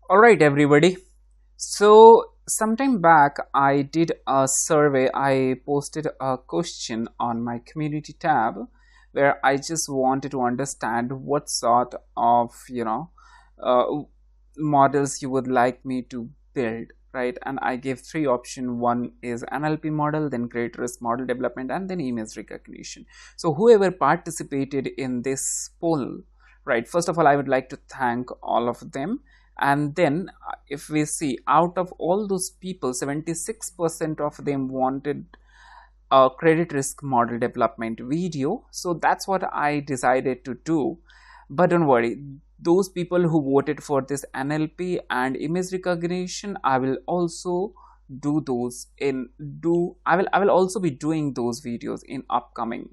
All right, everybody. So, sometime back, I did a survey. I posted a question on my community tab where I just wanted to understand what sort of, uh, models you would like me to build, right? And I gave three options. One is NLP model, then great risk model development, and then image recognition. So, whoever participated in this poll, right? First of all, I would like to thank all of them. And then if we see, out of all those people, 76% of them wanted a credit risk model development video. So that's what I decided to do. But don't worry, those people who voted for this NLP and image recognition, I will also do those in do I will also be doing those videos in upcoming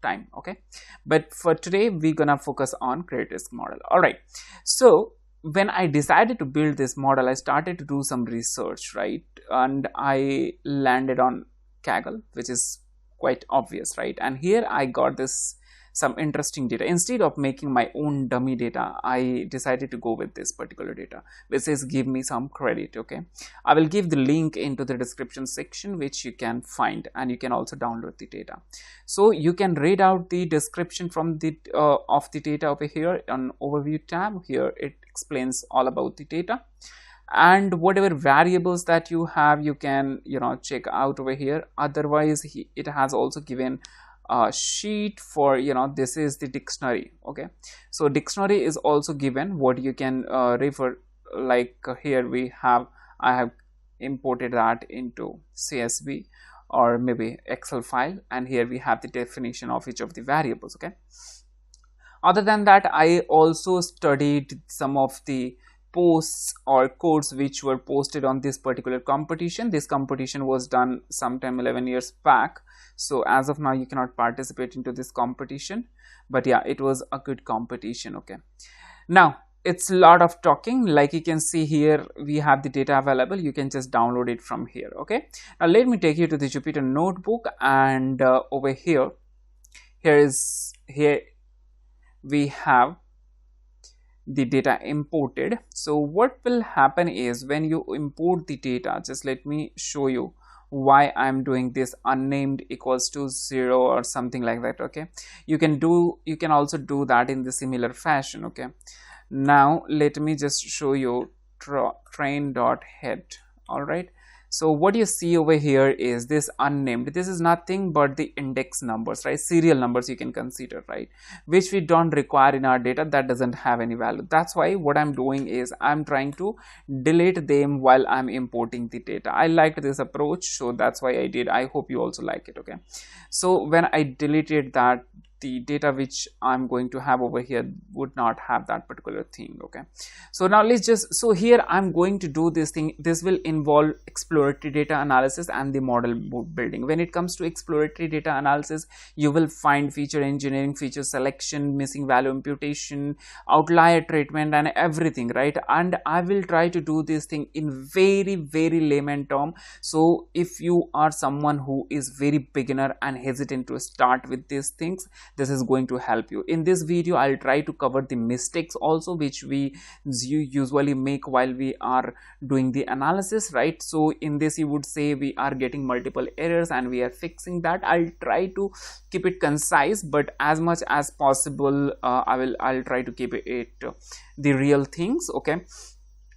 time. Okay, but for today we're gonna focus on credit risk model. All right, so when I decided to build this model, I started to do some research, right? And I landed on Kaggle, which is quite obvious, right? And here I got this some interesting data. Instead of making my own dummy data, I decided to go with this particular data, which says give me some credit. Okay, I will give the link into the description section, which you can find, and you can also download the data. So you can read out the description from the of the data over here on overview tab. Here it explains all about the data, and whatever variables that you have, you can check out over here. Otherwise, it has also given a sheet for this is the dictionary. Okay, so dictionary is also given what you can refer, like here we have, I have imported that into CSV or maybe Excel file, and here we have the definition of each of the variables. Okay, other than that, I also studied some of the posts or codes which were posted on this particular competition. This competition was done sometime 11 years back, so as of now you cannot participate into this competition, but yeah, it was a good competition. Okay, now it's a lot of talking. Like you can see here, we have the data available. You can just download it from here. Okay, now let me take you to the Jupyter notebook, and over here we have the data imported. So what will happen is, when you import the data, just let me show you why I'm doing this unnamed equals to 0 or something like that. Okay, you can also do that in the similar fashion. Okay, now let me just show you train.head. all right, so what you see over here is this unnamed. This is nothing but the index numbers, right? Serial numbers you can consider, right? Which we don't require in our data. That doesn't have any value. That's why what I'm doing is I'm trying to delete them while I'm importing the data. I liked this approach, so that's why I did. I hope you also like it. Okay, so when I deleted that, the data which I'm going to have over here would not have that particular thing. Okay, so now let's just, so here I'm going to do this thing. This will involve exploratory data analysis and the model building. When it comes to exploratory data analysis, you will find feature engineering, feature selection, missing value imputation, outlier treatment, and everything, right? And I will try to do this thing in very layman term. So if you are someone who is very beginner and hesitant to start with these things, this is going to help you. In this video, I'll try to cover the mistakes also which we usually make while we are doing the analysis, right? So in this, you would say we are getting multiple errors and we are fixing that. I'll try to keep it concise, but as much as possible, I'll try to keep it the real things. Okay,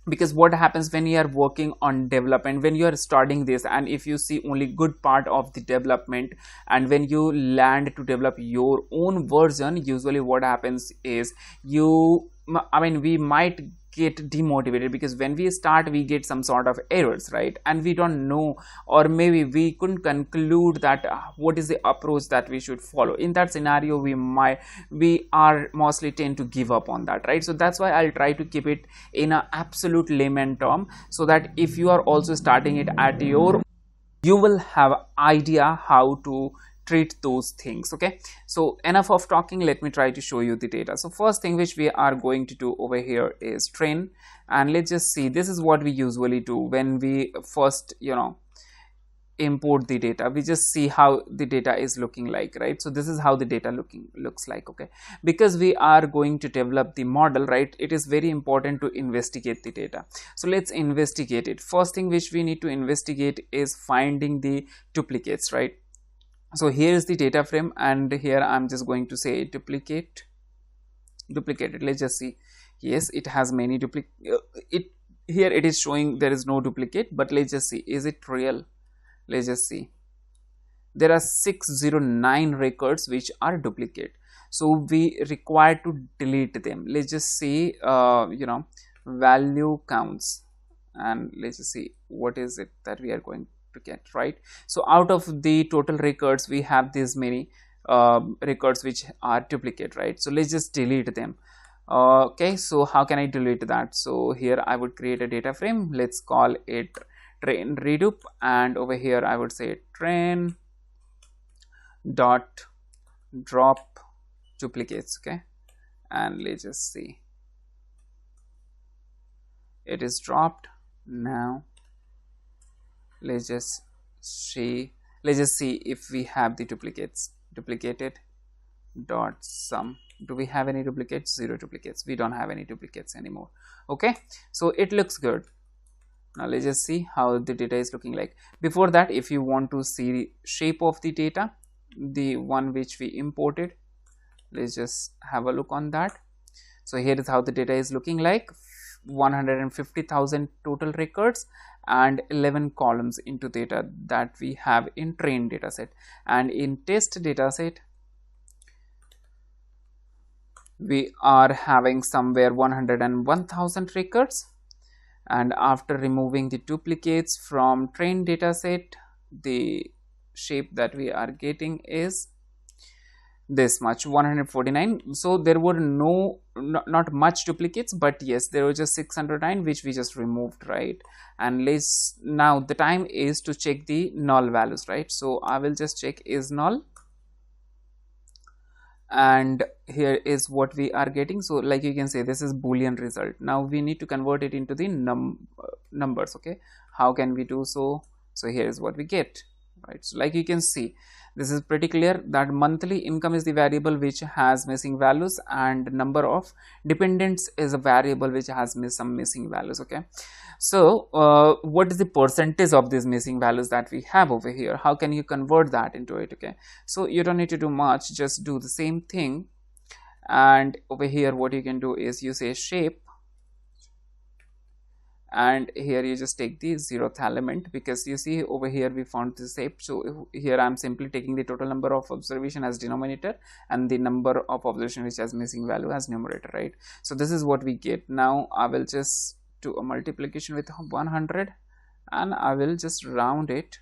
because what happens when you are working on development, when you are starting this, and if you see only good part of the development, and when you land to develop your own version, usually what happens is we might get demotivated, because when we start we get some sort of errors, right? And we don't know, or maybe we couldn't conclude that what is the approach that we should follow. In that scenario, we are mostly tend to give up on that, right? So that's why I'll try to keep it in a absolute layman term, so that if you are also starting it at you will have idea how to treat those things. Okay, so enough of talking, let me try to show you the data. So first thing which we are going to do over here is train, and let's just see, this is what we usually do when we first import the data. We just see how the data is looking like, right? So this is how the data looks like. Okay, because we are going to develop the model, right, it is very important to investigate the data. So let's investigate it. First thing which we need to investigate is finding the duplicates, right? So here is the data frame, and here I'm just going to say duplicated. Let's just see. Yes, it has many duplicate. It here it is showing there is no duplicate, but let's just see, is it real? Let's just see. There are 609 records which are duplicate, so we require to delete them. Let's just see, value counts, and let's just see what is it that we are going to get, right? So out of the total records, we have these many records which are duplicate, right? So let's just delete them. Okay, so how can I delete that? So here I would create a data frame. Let's call it train redup, and over here I would say train dot drop duplicates. Okay, and let's just see, it is dropped. Now let's just see if we have the duplicates. Duplicated dot sum. Do we have any duplicates? 0 duplicates. We don't have any duplicates anymore. Okay, so it looks good. Now let's just see how the data is looking like. Before that, if you want to see the shape of the data, the one which we imported, let's just have a look on that. So here is how the data is looking like. 150,000 total records and 11 columns into data that we have in trained dataset, and in test dataset we are having somewhere 101,000 records. And after removing the duplicates from trained dataset, the shape that we are getting is this much, 149. So there were not much duplicates, but yes, there were just 609 which we just removed, right? And let's now the time is to check the null values, right? So I will just check is null, and here is what we are getting. So like you can say, this is boolean result. Now we need to convert it into the numbers. Okay, how can we do so? So here is what we get, right? So like you can see, this is pretty clear that monthly income is the variable which has missing values, and number of dependents is a variable which has some missing values. Okay, so what is the percentage of these missing values that we have over here? How can you convert that into it? Okay, so you don't need to do much, just do the same thing, and over here what you can do is you say shape, and here you just take the 0th element, because you see over here we found the shape. So here I'm simply taking the total number of observation as denominator and the number of observation which has missing value as numerator, right? So this is what we get. Now I will just do a multiplication with 100, and I will just round it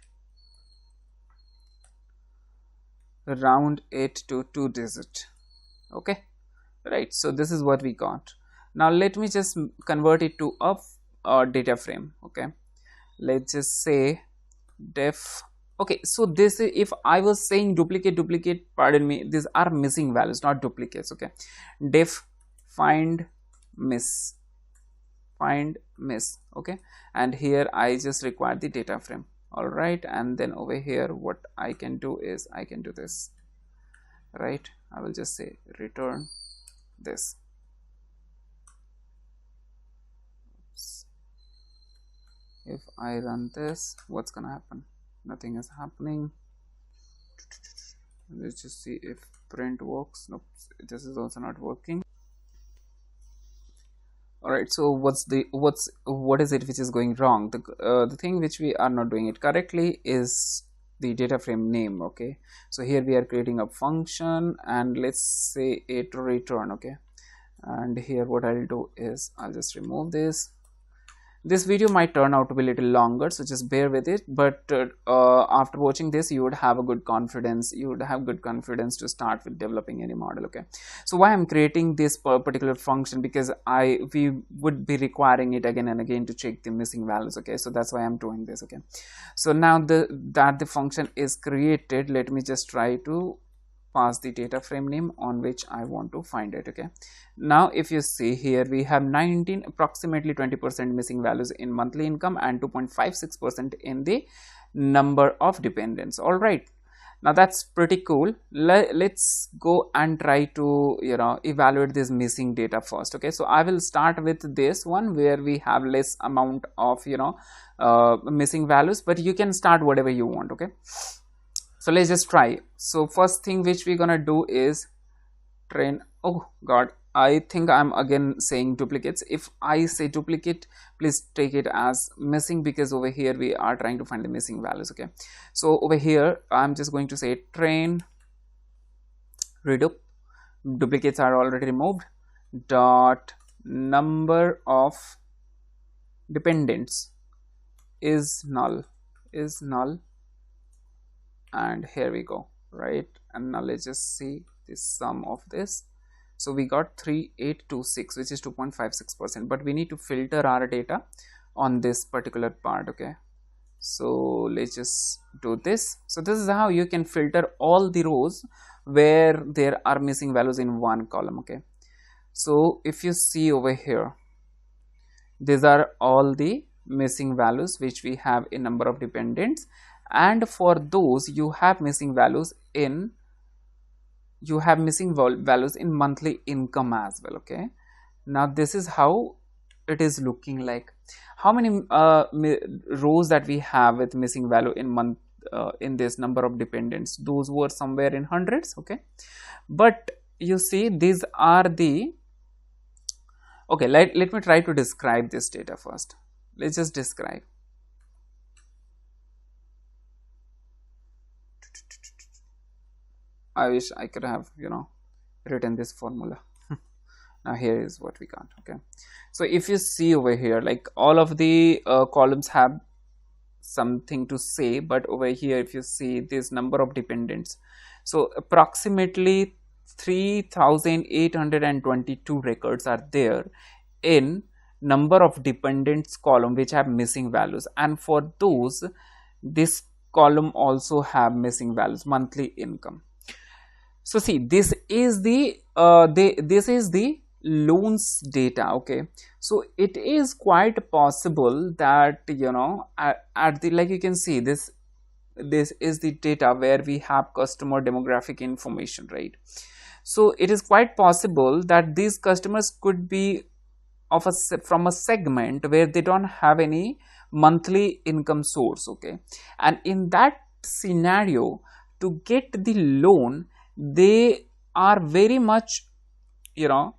to 2 digit. Okay, right? So this is what we got. Now let me just convert it to a data frame. Okay, let's just say def. Okay, so this is, if I was saying duplicate, pardon me, these are missing values, not duplicates. Okay, def find miss. Okay, and here I just require the data frame. All right, and then over here what I can do is I can do this, right? I will just say return this. If I run this, what's gonna happen? Nothing is happening. Let's just see if print works. Nope, this is also not working. All right, so what is it which is going wrong? The thing which we are not doing it correctly is the data frame name. Okay, so here we are creating a function, and let's say it return. Okay, and here what I'll do is I'll just remove this. This video might turn out to be a little longer, so just bear with it, but after watching this you would have a good confidence, to start with developing any model. Okay, so why I'm creating this particular function, because we would be requiring it again and again to check the missing values. Okay, so that's why I'm doing this. Okay, so now that the function is created, let me just try to pass the data frame name on which I want to find it. Okay, now if you see here, we have approximately 20% missing values in monthly income and 2.56% in the number of dependents. All right, now that's pretty cool. Let's go and try to evaluate this missing data first. Okay, so I will start with this one where we have less amount of missing values, but you can start whatever you want. Okay, so let's just try. So first thing which we're gonna do is train. Oh god, I think I'm again saying duplicates. If I say duplicate, please take it as missing, because over here we are trying to find the missing values. Okay, so over here I'm just going to say train redup, duplicates are already removed, dot number of dependents is null, and here we go, right? And now let's just see the sum of this. So we got 3826, which is 2.56%, but we need to filter our data on this particular part. Okay, so let's just do this. So this is how you can filter all the rows where there are missing values in one column. Okay, so if you see over here, these are all the missing values which we have in number of dependents, and for those you have missing values in monthly income as well. Okay, now this is how it is looking like. How many rows that we have with missing value in month in this number of dependents? Those were somewhere in hundreds. Okay, but you see these are the, okay, let me try to describe this data first. Let's just describe. I wish I could have written this formula. Now here is what we got. Okay, so if you see over here, like all of the columns have something to say, but over here if you see this number of dependents, so approximately 3822 records are there in number of dependents column which have missing values, and for those this column also have missing values, monthly income. So see, this is the loans data. Okay, so it is quite possible that at the, like you can see, this is the data where we have customer demographic information, right? So it is quite possible that these customers could be from a segment where they don't have any monthly income source. Okay, and in that scenario, to get the loan, they are very much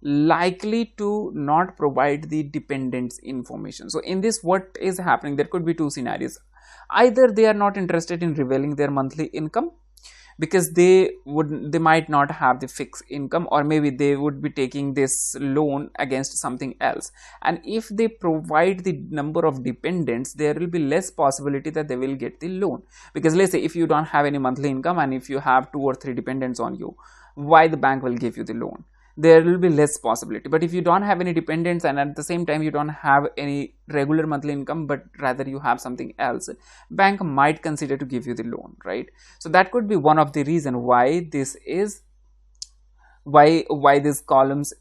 likely to not provide the dependents information. So in this, what is happening, there could be two scenarios. Either they are not interested in revealing their monthly income because they might not have the fixed income, or maybe they would be taking this loan against something else, and if they provide the number of dependents, there will be less possibility that they will get the loan. Because let's say if you don't have any monthly income and if you have 2 or 3 dependents on you, why the bank will give you the loan? There will be less possibility. But if you don't have any dependents and at the same time you don't have any regular monthly income, but rather you have something else, bank might consider to give you the loan, right? So that could be one of the reason why this is why these columns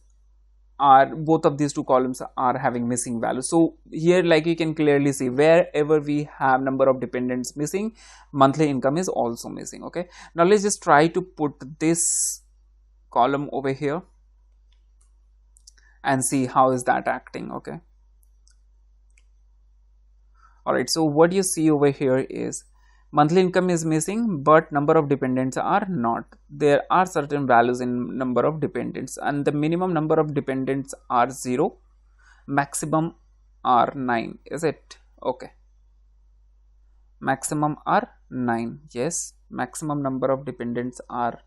are, both of these two columns are having missing values. So here, like you can clearly see, wherever we have number of dependents missing, monthly income is also missing. Okay, now let's just try to put this column over here and see how is that acting. Okay, all right, so what you see over here is monthly income is missing, but number of dependents are not. There are certain values in number of dependents, and the minimum number of dependents are 0, maximum are 9. Is it okay? Maximum are 9. Yes, maximum number of dependents are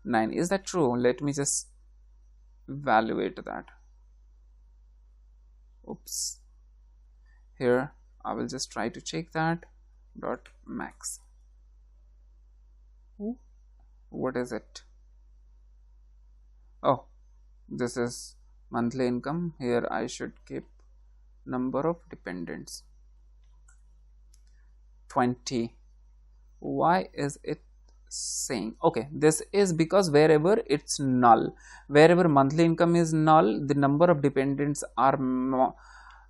9. Is that true? Let me just evaluate that. Oops, here I will just try to check that. Dot max. Ooh, what is it? Oh, this is monthly income. Here I should keep number of dependents 20. Why is it saying? Okay, this is because wherever it's null, wherever monthly income is null, the number of dependents are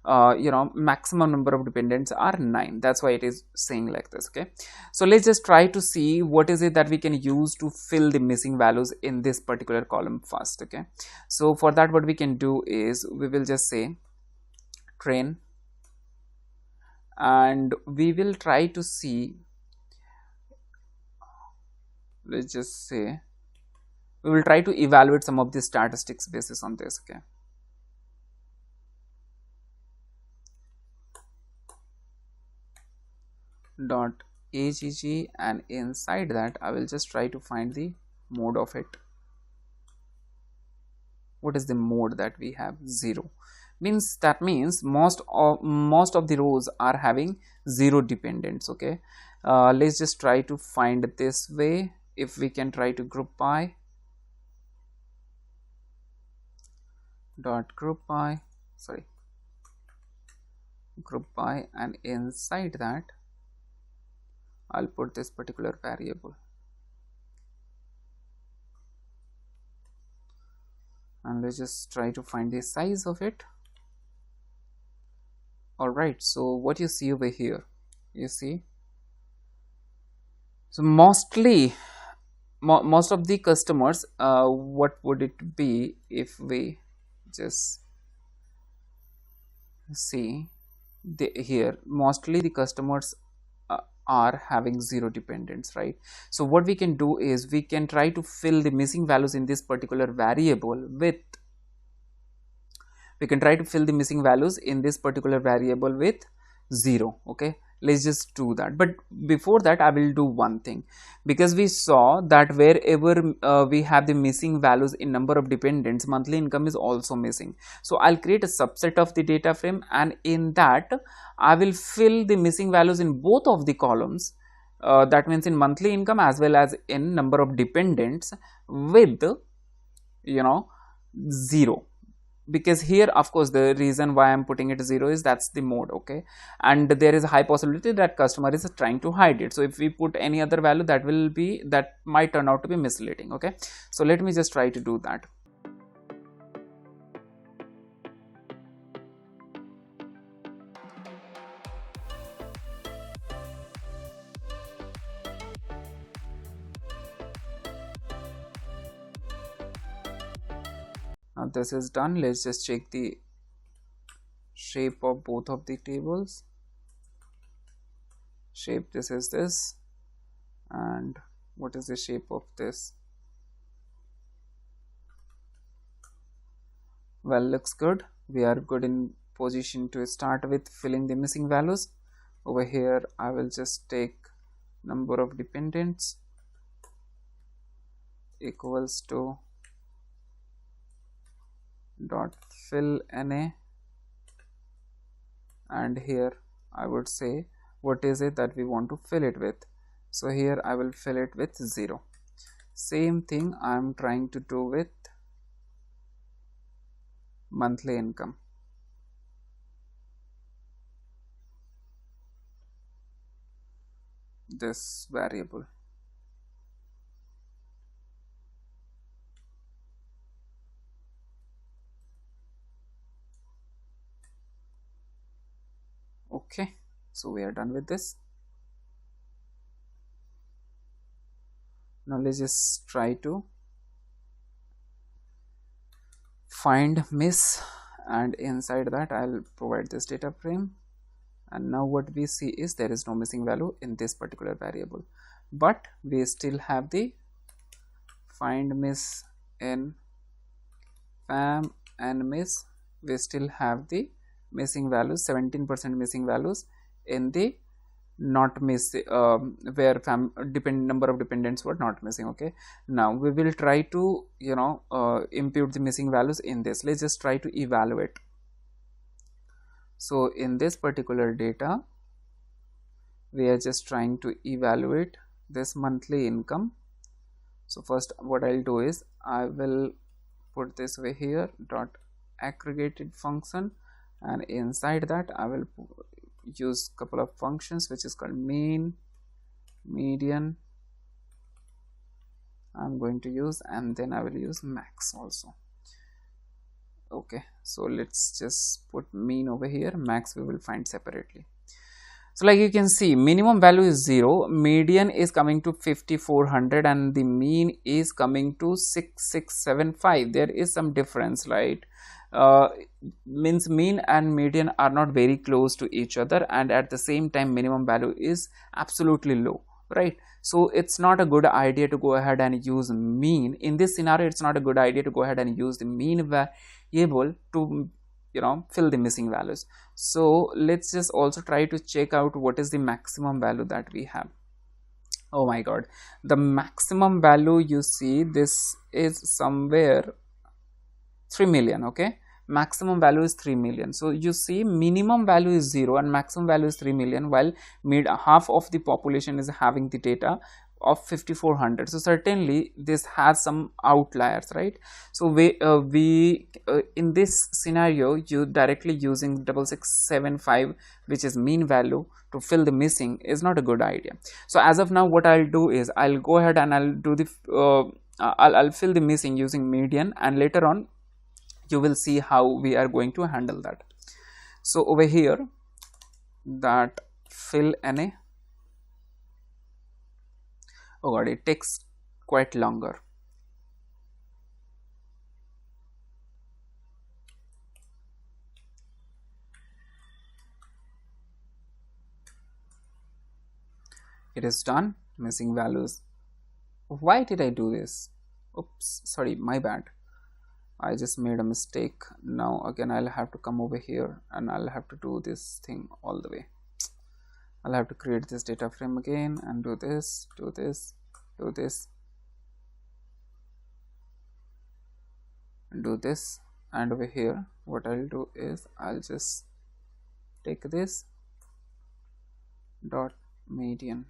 maximum number of dependents are 9. That's why it is saying like this. Okay, so let's just try to see what is it that we can use to fill the missing values in this particular column first. Okay, so for that, what we can do is we will just say train, and we will try to see, let's just say we will try to evaluate some of the statistics basis on this. Okay, dot agg, and inside that I will just try to find the mode of it. What is the mode that we have? 0. Means that means most of the rows are having 0 dependents. Okay, let's just try to find it this way. If we can try to group by, dot group by, sorry, group by, and inside that I'll put this particular variable, and let's just try to find the size of it. Alright, so what you see over here, you see, so mostly most of the customers, what would it be if we just see here, mostly the customers are having 0 dependents, right? So what we can do is we can try to fill the missing values in this particular variable with, we can try to fill the missing values in this particular variable with 0. Okay, let's just do that. But before that, I will do one thing, because we saw that wherever we have the missing values in number of dependents, monthly income is also missing. So I'll create a subset of the data frame, and in that I will fill the missing values in both of the columns, that means in monthly income as well as in number of dependents, with 0. Because here, of course, the reason why I'm putting it 0 is that's the mode. Okay, and there is a high possibility that customer is trying to hide it. So if we put any other value, that might turn out to be misleading. Okay, so let me just try to do that. Now this is done. Let's just check the shape of both of the tables. Shape, this is this, and what is the shape of this? Well, looks good. We are good in position to start with filling the missing values. Over here I will just take number of dependents equals to dot fill na, and here I would say what is it that we want to fill it with. So here I will fill it with 0. Same thing I am trying to do with monthly income. This variable. Okay, so we are done with this. Now let's just try to find miss, and inside that I'll provide this data frame, and now what we see is there is no missing value in this particular variable, but we still have the find miss in fam and miss. We still have the missing values, 17% missing values in the not miss, where number of dependents were not missing. Okay, now we will try to impute the missing values in this. Let's just try to evaluate. So in this particular data we are just trying to evaluate this monthly income. So first what I'll do is I will put this way here, dot aggregated function, and inside that I will use couple of functions which is called mean, median I'm going to use, and then I will use max also. Okay, so let's just put mean over here, max we will find separately. So like you can see, minimum value is 0, median is coming to 5400, and the mean is coming to 6675. There is some difference, right? Means mean and median are not very close to each other, and at the same time minimum value is absolutely low, right? So it's not a good idea to go ahead and use mean. In this scenario, it's not a good idea to go ahead and use the mean variable to, you know, fill the missing values. So let's just also try to check out what is the maximum value that we have. Oh my god, the maximum value, you see, this is somewhere 3 million. Okay, maximum value is 3 million. So you see, minimum value is 0 and maximum value is 3 million, while half of the population is having the data of 5400. So certainly this has some outliers, right? So we in this scenario, you directly using 6675, which is mean value, to fill the missing is not a good idea. So as of now, what I'll do is I'll go ahead and I'll do the I'll fill the missing using median, and later on you will see how we are going to handle that. So over here, that fill NA, oh god, it takes quite longer. It is done. Missing values. Why did I do this? Oops, sorry, my bad. I just made a mistake. Now again I'll have to come over here and I'll have to do this thing all the way. I'll have to create this data frame again and do this, do this, do this, and do this. And over here, what I'll do is I'll just take this dot median.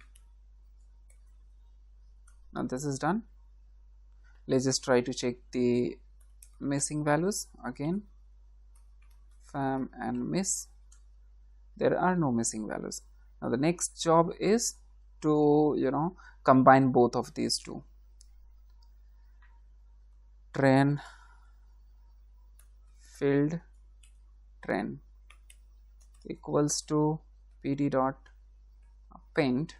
Now this is done. Let's just try to check the missing values again. Fam and miss. There are no missing values. Now the next job is to, you know, combine both of these two. Train filled train equals to pd dot append.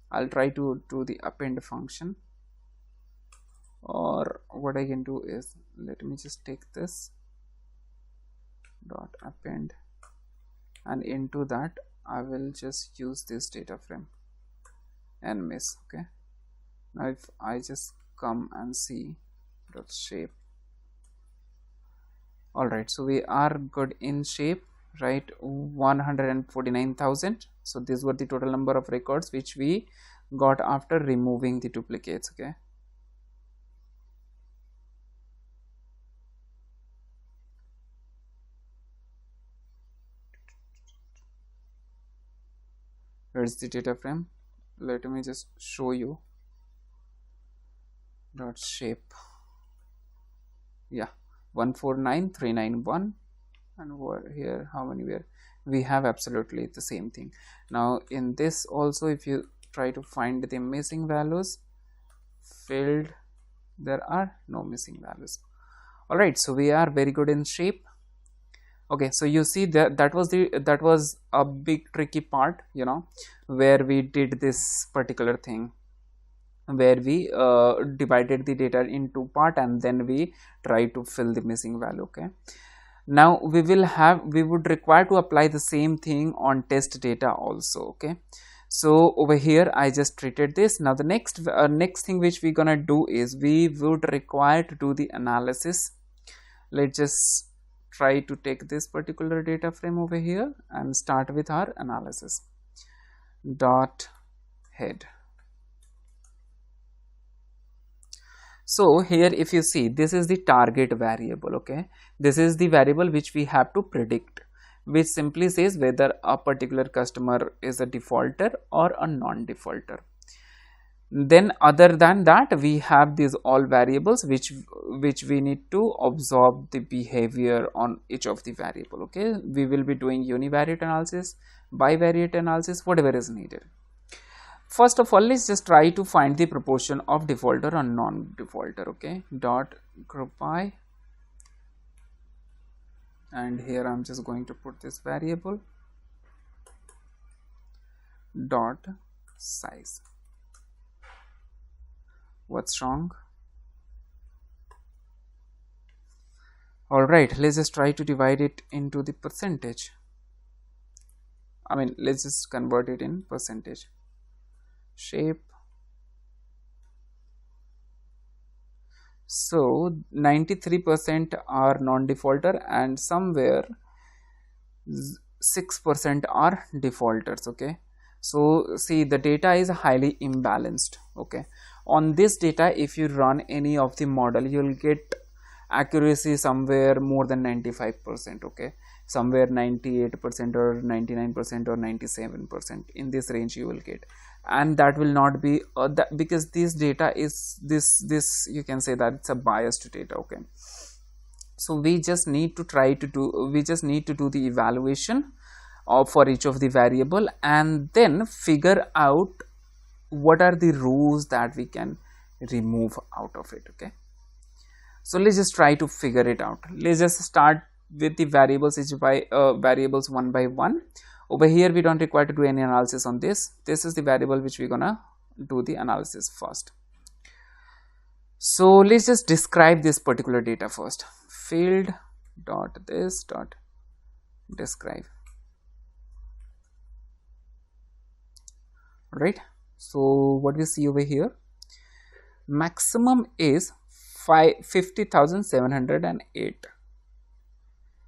I'll try to do the append function, or what I can do is, let me just take this dot append, and into that I will just use this data frame and miss. Okay, now if I just come and see dot shape, all right, so we are good in shape, right? 149,000. So these were the total number of records which we got after removing the duplicates. Okay, here's the data frame. Let me just show you dot shape. Yeah, 149,391, and over here how many we have absolutely the same thing. Now in this also, if you try to find the missing values, filled, there are no missing values. All right, so we are very good in shape. Okay, so you see that was a big tricky part, you know, where we did this particular thing, where we divided the data into part and then we try to fill the missing value. Okay, now we would require to apply the same thing on test data also. Okay, so over here I just treated this. Now the next thing which we're gonna do is we would require to do the analysis. Let's just try to take this particular data frame over here and start with our analysis. Dot head. So here if you see, this is the target variable. Okay, this is the variable which we have to predict, which simply says whether a particular customer is a defaulter or a non-defaulter. Then other than that, we have these all variables which we need to observe the behavior on each of the variable. Okay, we will be doing univariate analysis, bivariate analysis, whatever is needed. First of all, let's just try to find the proportion of defaulter or non-defaulter. Okay, dot group by and here I'm just going to put this variable dot size. What's wrong? Alright, let's just try to divide it into the percentage. I mean, let's just convert it in percentage. Shape. So 93% are non-defaulter and somewhere 6% are defaulters. Okay, so see, the data is highly imbalanced. Okay, on this data, if you run any of the model, you'll get accuracy somewhere more than 95%. Okay, somewhere 98% or 99% or 97%, in this range you will get. And that will not be that, because this data is this you can say that it's a biased data. Okay, so we just need to do the evaluation of for each of the variable, and then figure out what are the rows that we can remove out of it. Okay, so let's just try to figure it out. Let's just start with the variables variables one by one. Over here we don't require to do any analysis on this. This is the variable which we're gonna do the analysis first. So let's just describe this particular data first. Field dot this dot describe. Right, so what we see over here, maximum is 50,708,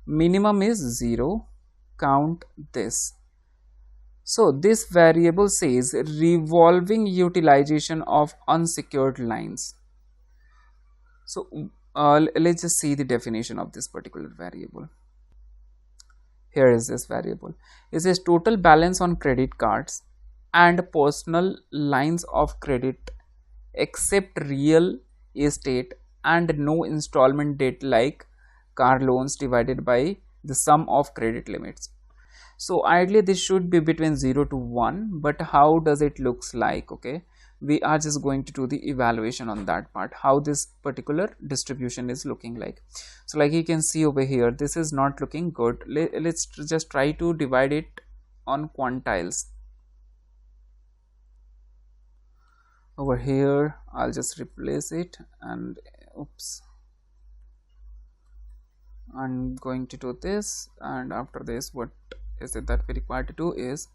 minimum is 0, count this. So this variable says revolving utilization of unsecured lines. So let's just see the definition of this particular variable. Here is this variable. It says total balance on credit cards and personal lines of credit except real estate and no installment debt like car loans divided by the sum of credit limits. So ideally this should be between 0 to 1, but how does it looks like? Okay, we are just going to do the evaluation on that part, how this particular distribution is looking like. So like you can see over here, this is not looking good. Let's just try to divide it on quantiles. Over here I'll just replace it, and oops, I'm going to do this, and after this what is it that we require to do is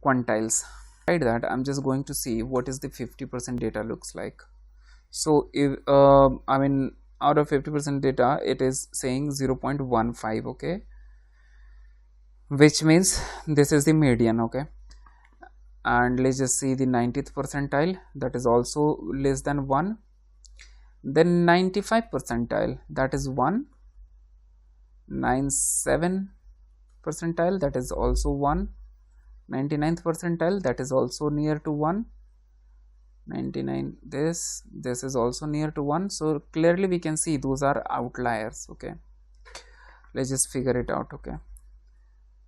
quantiles. Right, that I'm just going to see what is the 50% data looks like. So if I mean, out of 50% data it is saying 0.15. okay, which means this is the median. Okay, and let's just see the 90th percentile, that is also less than 1. Then 95 percentile, that is 1. 97 percentile, that is also 1. 99th percentile, that is also near to 1. 99, this is also near to 1. So clearly we can see those are outliers. Okay, let's just figure it out. Okay,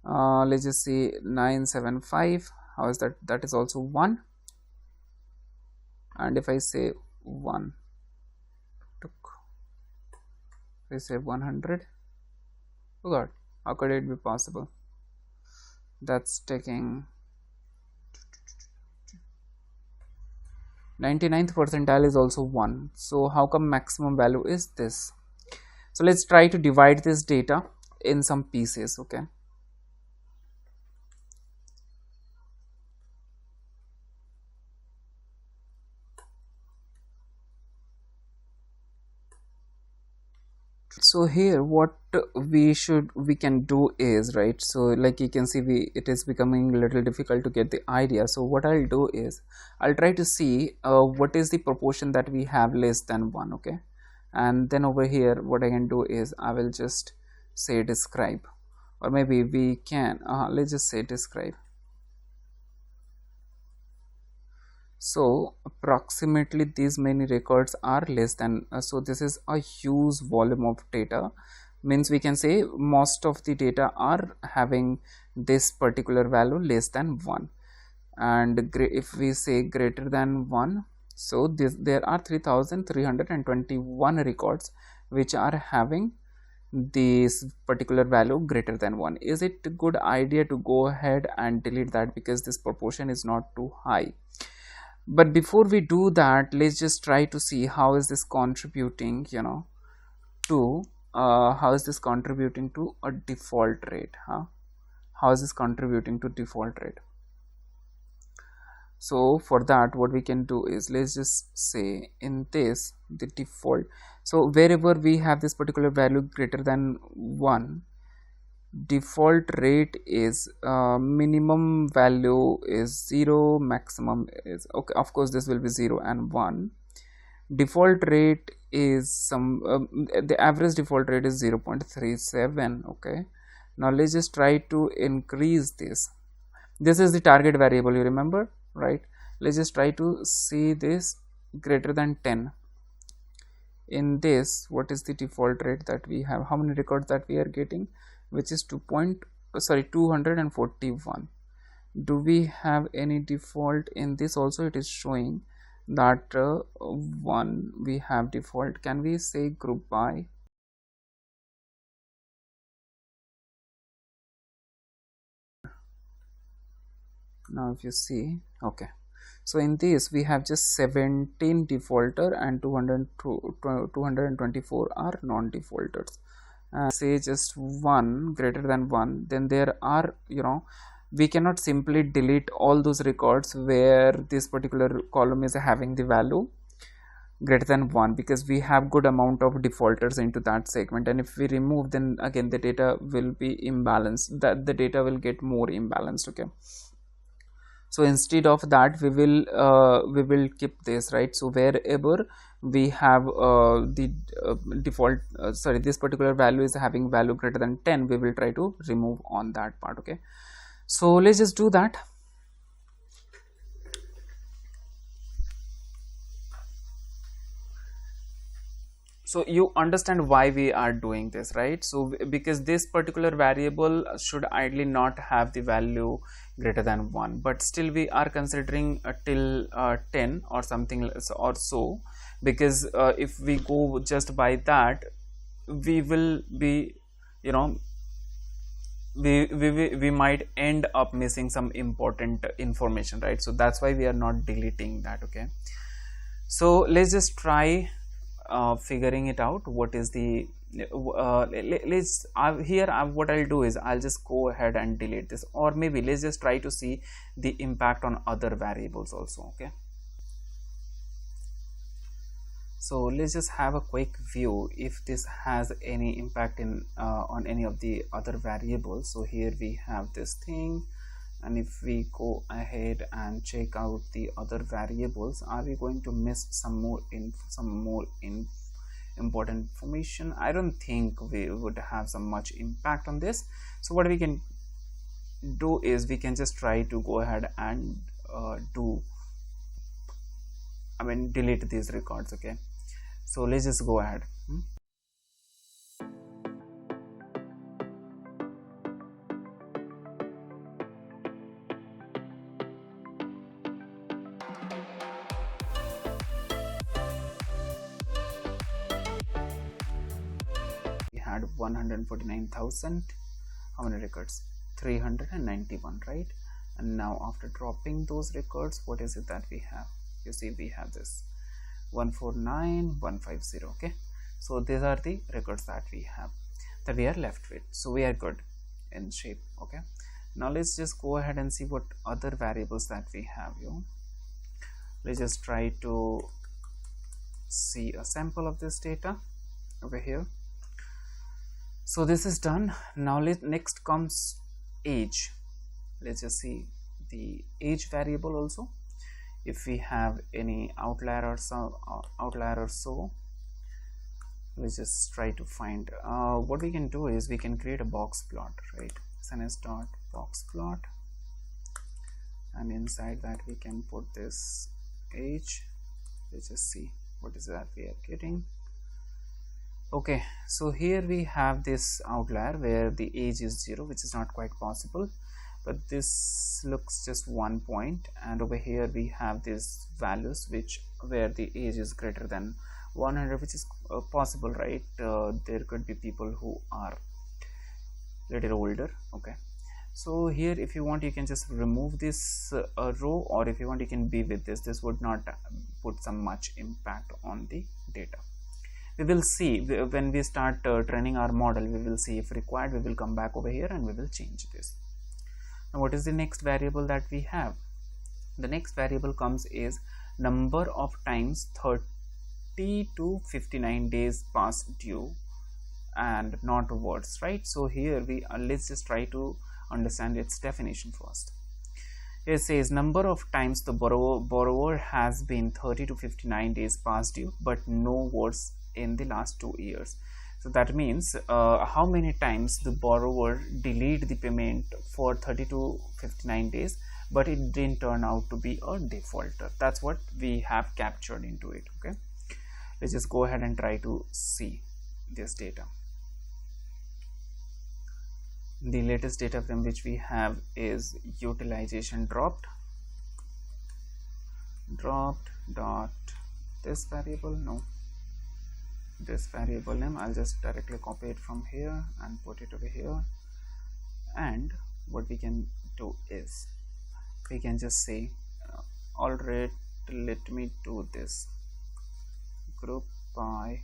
let's just see 975, how is that? That is also 1. And if I say 1, if I say 100, oh god, how could it be possible? That's taking 99th percentile is also 1. So how come maximum value is this? So let's try to divide this data in some pieces. Okay, so here what we can do is, right, so like you can see it is becoming a little difficult to get the idea. So what I'll do is I'll try to see what is the proportion that we have less than 1. Okay, and then over here what I can do is I will just say describe, or maybe we can let's just say describe. So approximately these many records are less than so this is a huge volume of data, means we can say most of the data are having this particular value less than 1. And if we say greater than 1, so there are 3321 records which are having this particular value greater than 1. Is it a good idea to go ahead and delete that because this proportion is not too high? But before we do that, let's just try to see how is this contributing, to how is this contributing to a default rate, how is this contributing to default rate? So for that, what we can do is, let's just say in this, the default, so wherever we have this particular value greater than 1, default rate is minimum value is 0, maximum is, okay, of course this will be 0 and 1. Default rate is some the average default rate is 0.37. okay, now let's just try to increase this. This is the target variable, you remember, right? Let's just try to see this greater than 10. In this, what is the default rate that we have, how many records that we are getting, which is 241. Do we have any default in this? Also it is showing that 1 we have default. Can we say group by? Now if you see, okay, so in this we have just 17 defaulter and 224 are non-defaulters. Say just 1 greater than 1, then there are, we cannot simply delete all those records where this particular column is having the value greater than 1, because we have good amount of defaulters into that segment, and if we remove, then again the data will be imbalanced, that the data will get more imbalanced. Okay, so instead of that, we will keep this, right? So wherever we have the default sorry, this particular value is having value greater than 10, we will try to remove on that part. Okay, so let's just do that. So you understand why we are doing this, right? So because this particular variable should ideally not have the value greater than 1, but still we are considering till 10 or something or so, because if we go just by that, we will be, we might end up missing some important information, right? So that's why we are not deleting that. Okay, so let's just try figuring it out. What is the let's here what I'll do is I'll just go ahead and delete this, or maybe let's just try to see the impact on other variables also. Okay, so let's just have a quick view if this has any impact in on any of the other variables. So here we have this thing, and if we go ahead and check out the other variables, are we going to miss some more important information? I don't think we would have some much impact on this. So what we can do is we can just try to go ahead and delete these records. Okay, so let's just go ahead. Had 149,000, how many records? 391, right? And now after dropping those records, what is it that we have? You see, we have this 149,150. okay, so these are the records that we have, that we are left with. So we are good in shape. Okay, now let's just go ahead and see what other variables that we have. Let's just try to see a sample of this data over here. So this is done. Now next comes age. Let's just see the age variable also, if we have any outlier or so. Let's just try to find what we can do is we can create a box plot, right? SNS.box plot, and inside that we can put this age. Let's just see what is that we are getting. Okay, so here we have this outlier where the age is 0, which is not quite possible, but this looks just 1 point, and over here we have these values where the age is greater than 100, which is possible, right? There could be people who are little older. Okay, so here if you want you can just remove this row, or if you want you can be with this would not put some much impact on the data. We will see when we start training our model. We will see if required we will come back over here and we will change this. Now what is the next variable that we have? The next variable comes is number of times 30 to 59 days past due and not words, right? So here we let's just try to understand its definition first. It says number of times the borrower has been 30 to 59 days past due but no words in the last 2 years. So that means how many times the borrower delayed the payment for 30 to 59 days but it didn't turn out to be a defaulter. That's what we have captured into it. Okay, let's just go ahead and try to see this data. The latest data frame which we have is utilization dropped dot this variable, no, this variable name. I'll just directly copy it from here and put it over here. And what we can do is we can just say alright, let me do this group by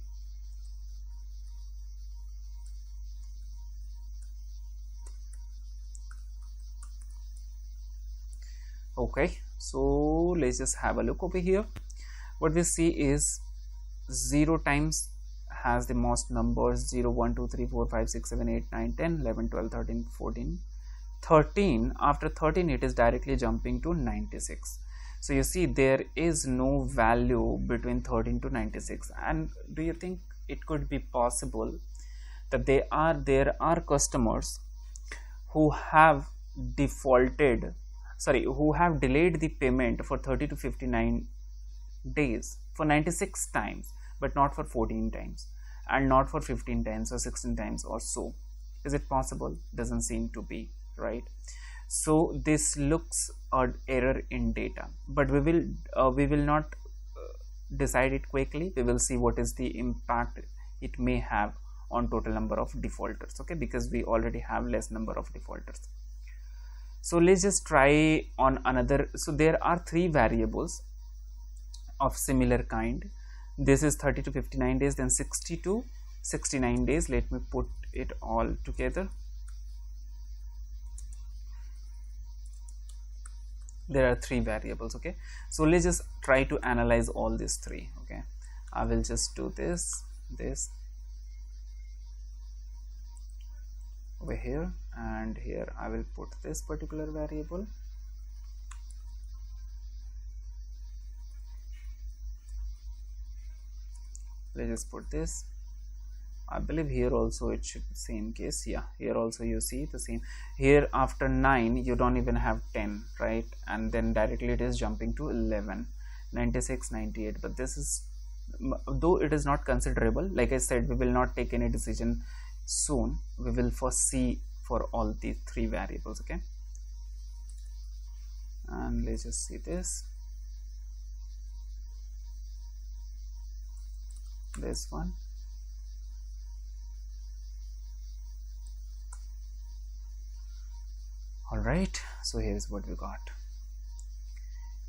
okay. So let's just have a look over here. What we see is 0 times has the most numbers 0 1 2 3 4 5 6 7 8 9 10 11 12 13 14 13. After 13 it is directly jumping to 96. So you see there is no value between 13 to 96. And do you think it could be possible that there are customers who have defaulted, sorry, who have delayed the payment for 30 to 59 days for 96 times but not for 14 times and not for 15 times or 16 times or so? Is it possible? Doesn't seem to be, right? So this looks an error in data, but we will not decide it quickly. We will see what is the impact it may have on total number of defaulters. Okay, because we already have less number of defaulters. So let's just try on another. So there are 3 variables of similar kind. This is 30 to 59 days, then 60 to 69 days. Let me put it all together. There are 3 variables. Okay, so let's just try to analyze all these 3. Okay, I will just do this over here, and here I will put this particular variable. Let's just put this. I believe here also it should same case. Yeah, here also you see the same. Here after 9 you don't even have 10, right? And then directly it is jumping to 11, 96, 98. But this is, though it is not considerable, like I said, we will not take any decision soon. We will first see for all these 3 variables. Okay, and let's just see this one. All right, so here's what we got.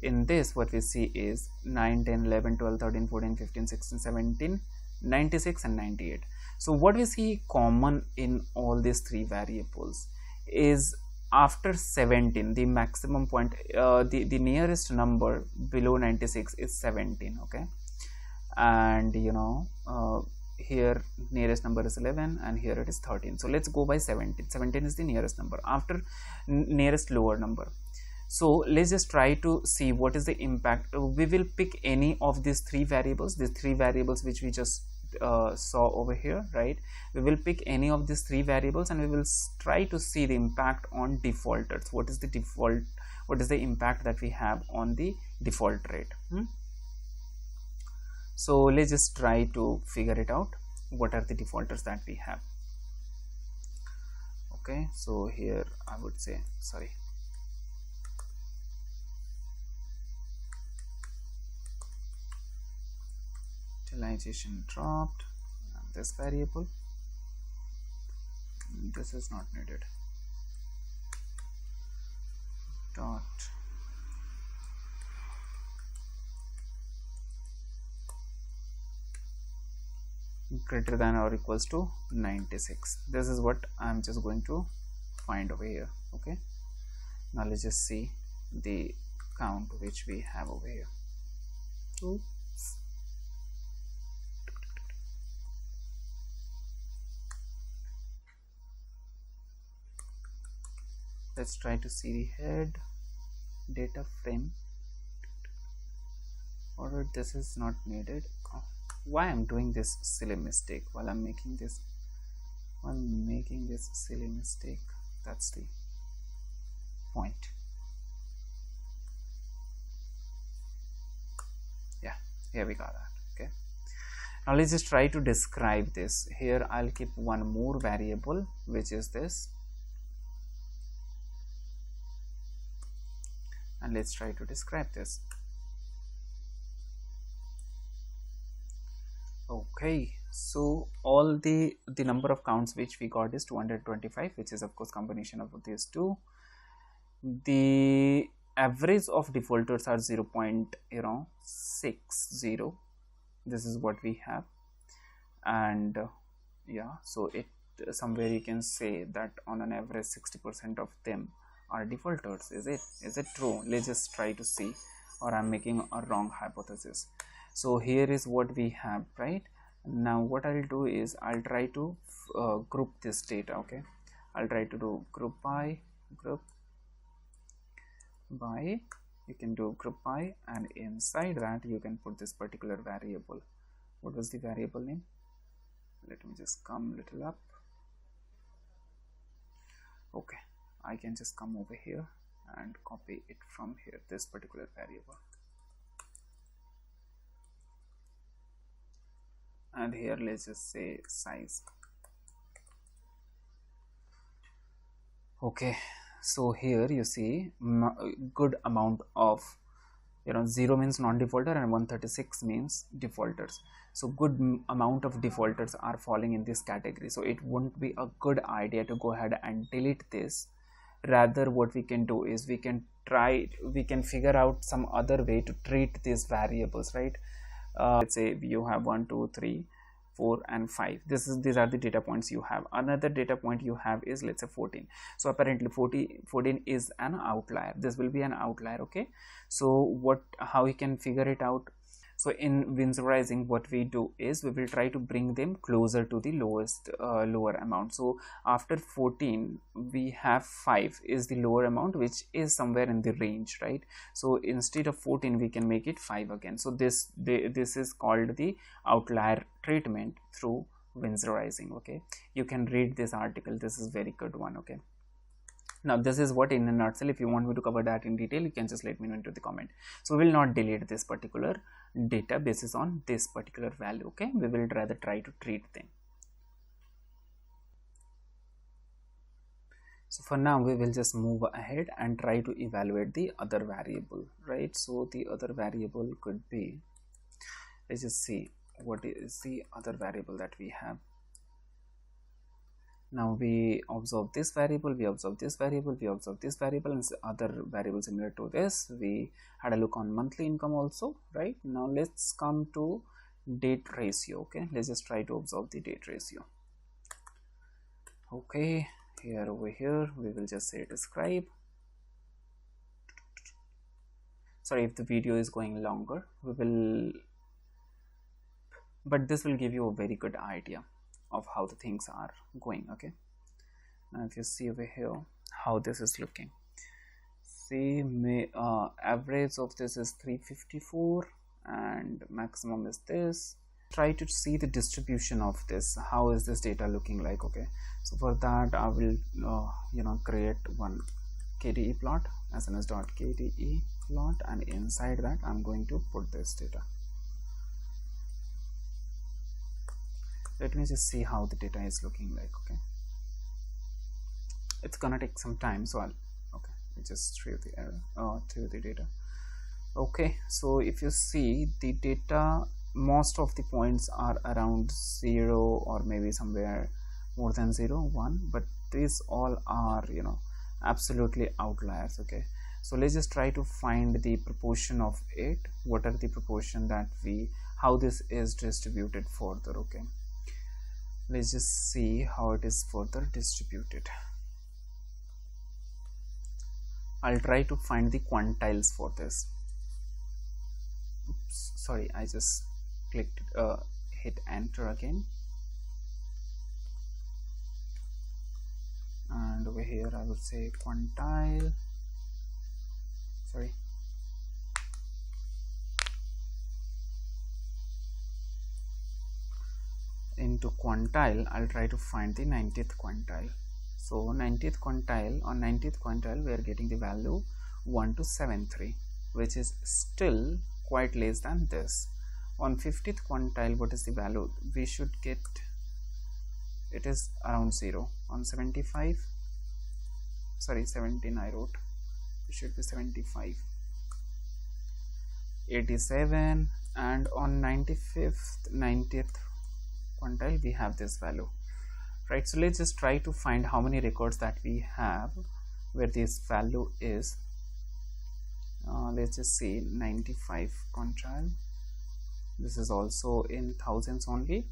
In this what we see is 9 10 11 12 13 14 15 16 17 96 and 98. So what we see common in all these 3 variables is after 17 the maximum point, the nearest number below 96 is 17. Okay, and you know here nearest number is 11 and here it is 13. So let's go by 17. 17 is the nearest number after nearest lower number. So let's just try to see what is the impact. We will pick any of these 3 variables, these 3 variables which we just saw over here, right? We will pick any of these 3 variables and we will try to see the impact on defaulters. What is the default, what is the impact that we have on the default rate? So let's just try to figure it out. What are the defaulters that we have? Okay, so here I would say, sorry, utilization dropped, and this variable, this is not needed, dot greater than or equals to 96. This is what I'm just going to find over here. Okay, now let's just see the count which we have over here. Oops. Let's try to see the head data frame. Or this is not needed. Oh, why I'm doing this silly mistake while I'm making this silly mistake? That's the point. Yeah, here we got that. Okay, now let's just try to describe this. Here I'll keep one more variable, which is this, and let's try to describe this. Okay, so all the number of counts which we got is 225, which is of course combination of these two. The average of defaulters are 0.60. This is what we have, and yeah, so it somewhere you can say that on an average 60% of them are defaulters. Is it true? Let's just try to see, or I'm making a wrong hypothesis. So here is what we have, right? Now what I'll do is I'll try to group this data. Okay, I'll try to do group by. You can do group by, and inside that you can put this particular variable. What was the variable name? Let me just come a little up. Okay, I can just come over here and copy it from here, this particular variable, and here let's just say size. Okay, so here you see good amount of, 0 means non-defaulter and 136 means defaulters. So good amount of defaulters are falling in this category. So it won't be a good idea to go ahead and delete this. Rather, what we can do is we can figure out some other way to treat these variables, right? Let's say you have 1, 2, 3, 4 and 5. These are the data points you have. Another data point you have is, let's say, 14. So apparently 14 is an outlier. This will be an outlier. Okay, so how we can figure it out? So in Windsorizing, what we do is we will try to bring them closer to the lower amount. So after 14 we have 5 is the lower amount, which is somewhere in the range, right? So instead of 14 we can make it 5 again. So this is called the outlier treatment through Windsorizing. Okay, you can read this article. This is very good one. Okay, now this is what in a nutshell. If you want me to cover that in detail, you can just let me know into the comment. So we will not delete this particular data basis on this particular value. Okay, we will rather try to treat them. So for now we will just move ahead and try to evaluate the other variable, right? So the other variable could be, let's just see what is the other variable that we have. Now we observe this variable, we observe this variable, we observe this variable, and other variable similar to this. We had a look on monthly income also, right? Now let's come to date ratio. Okay, let's just try to observe the date ratio. Okay, over here we will just say describe. Sorry if the video is going longer, but this will give you a very good idea of how the things are going. Okay, now if you see over here how this is looking, see average of this is 354 and maximum is this. Try to see the distribution of this. How is this data looking like? Okay, so for that I will create one KDE plot, sns.kde plot, and inside that I'm going to put this data. Let me just see how the data is looking like. Okay, it's gonna take some time, so I'll just throw the error through the data. Okay, so if you see the data most of the points are around 0 or maybe somewhere more than 0, 1, but these all are, you know, absolutely outliers. Okay, so let's just try to find the proportion of it. What are the proportion that how this is distributed further. Okay, let's just see how it is further distributed. I'll try to find the quantiles for this. Oops, sorry, I just clicked hit enter again, and over here I would say quantile, sorry, into quantile. I'll try to find the 90th quantile. So 90th quantile, on 90th quantile we are getting the value 1273, which is still quite less than this. On 50th quantile, what is the value we should get? It is around 0. On 75, sorry, 17 I wrote, it should be 75, 87, and on 90th quantile we have this value, right? So let's just try to find how many records that we have where this value is. Let's just see 95 quantile, this is also in thousands only,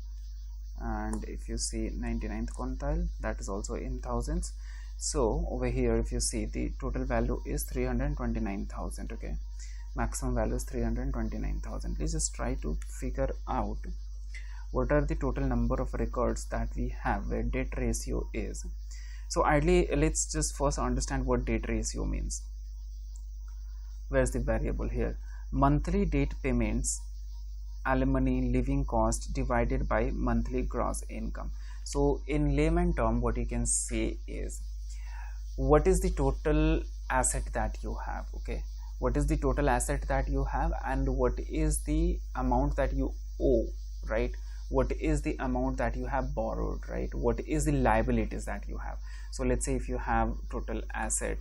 and if you see 99th quantile, that is also in thousands. So over here if you see, the total value is 329,000. okay, maximum value is 329,000. let's just try to figure out what are the total number of records that we have where date ratio is. So ideally, let's just first understand what date ratio means. Where's the variable here? Monthly date payments, alimony, living cost divided by monthly gross income. So in layman term, what you can say is, what is the total asset that you have? Okay, what is the total asset that you have, and what is the amount that you owe, right? What is the amount that you have borrowed, right? What is the liabilities that you have? So let's say if you have total asset,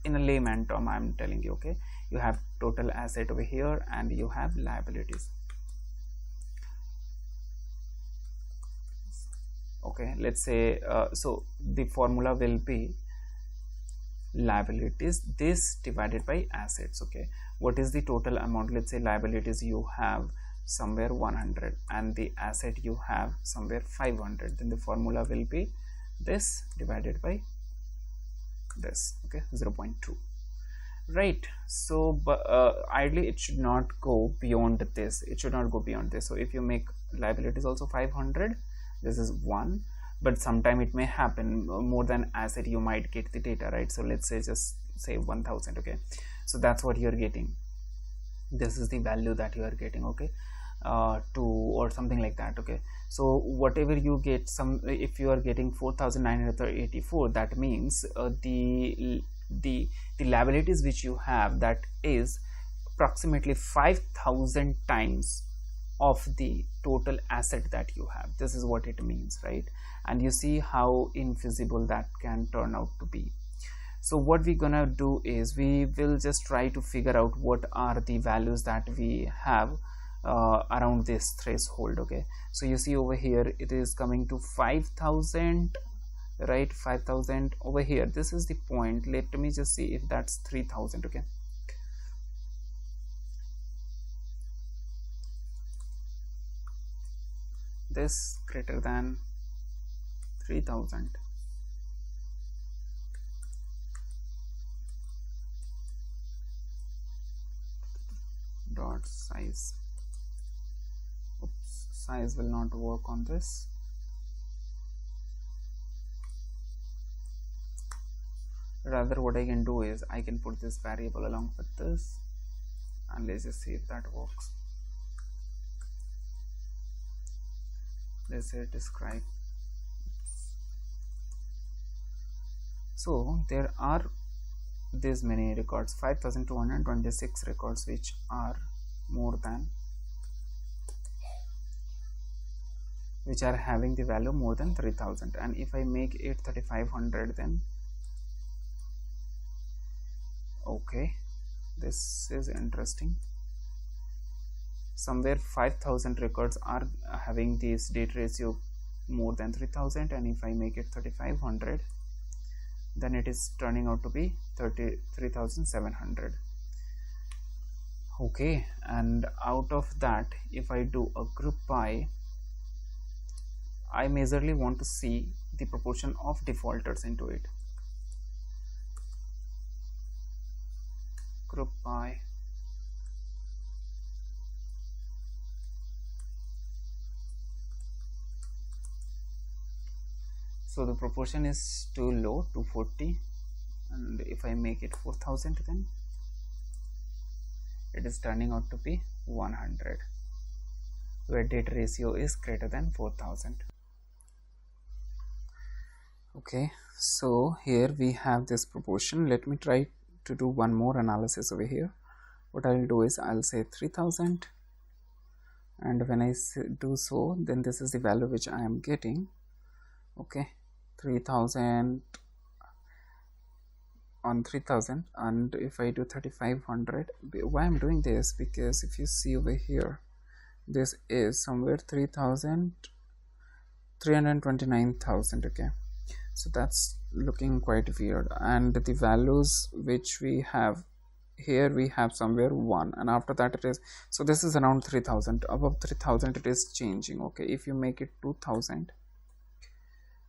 in a layman term I'm telling you, okay, you have total asset over here and you have liabilities. Okay, let's say so the formula will be liabilities this divided by assets. Okay, what is the total amount? Let's say liabilities you have somewhere 100 and the asset you have somewhere 500, then the formula will be this divided by this. Okay, 0.2, right? So ideally it should not go beyond this, it should not go beyond this. So if you make liabilities also 500, this is 1, but sometime it may happen more than asset, you might get the data, right? So let's say just say 1000. okay, so that's what you're getting, this is the value that you are getting. Okay, 2 or something like that. Okay, so whatever you get, some if you are getting 4984, that means the liabilities which you have, that is approximately 5000 times of the total asset that you have. This is what it means, right? And you see how infeasible that can turn out to be. So what we're gonna do is we will just try to figure out what are the values that we have around this threshold. Okay, so you see over here it is coming to 5000, right? 5000 over here, this is the point. Let me just see if that's 3000. okay, this greater than 3000, dot size. Oops, size will not work on this. Rather what I can do is I can put this variable along with this, and let's just see if that works. Let's say describe. So there are this many records, 5226 records, which are more than, which are having the value more than 3000. And if I make it 3500, then okay, this is interesting. somewhere 5000 records are having this date ratio more than 3000, and if I make it 3500, then it is turning out to be 33,700. Okay, and out of that, if I do a group by, I majorly want to see the proportion of defaulters into it. Group by, so the proportion is too low, 240, and if I make it 4000, then it is turning out to be 100, where date ratio is greater than 4000. Okay, so here we have this proportion. Let me try to do one more analysis over here. What I'll do is I'll say 3000, and when I do so, then this is the value which I am getting. Okay, 3000 on 3000, and if I do 3500, why I'm doing this, because if you see over here, this is somewhere 329,000. okay, so that's looking quite weird, and the values which we have here, we have somewhere 1, and after that it is, so this is around 3000. Above 3000 it is changing. Okay, if you make it 2000,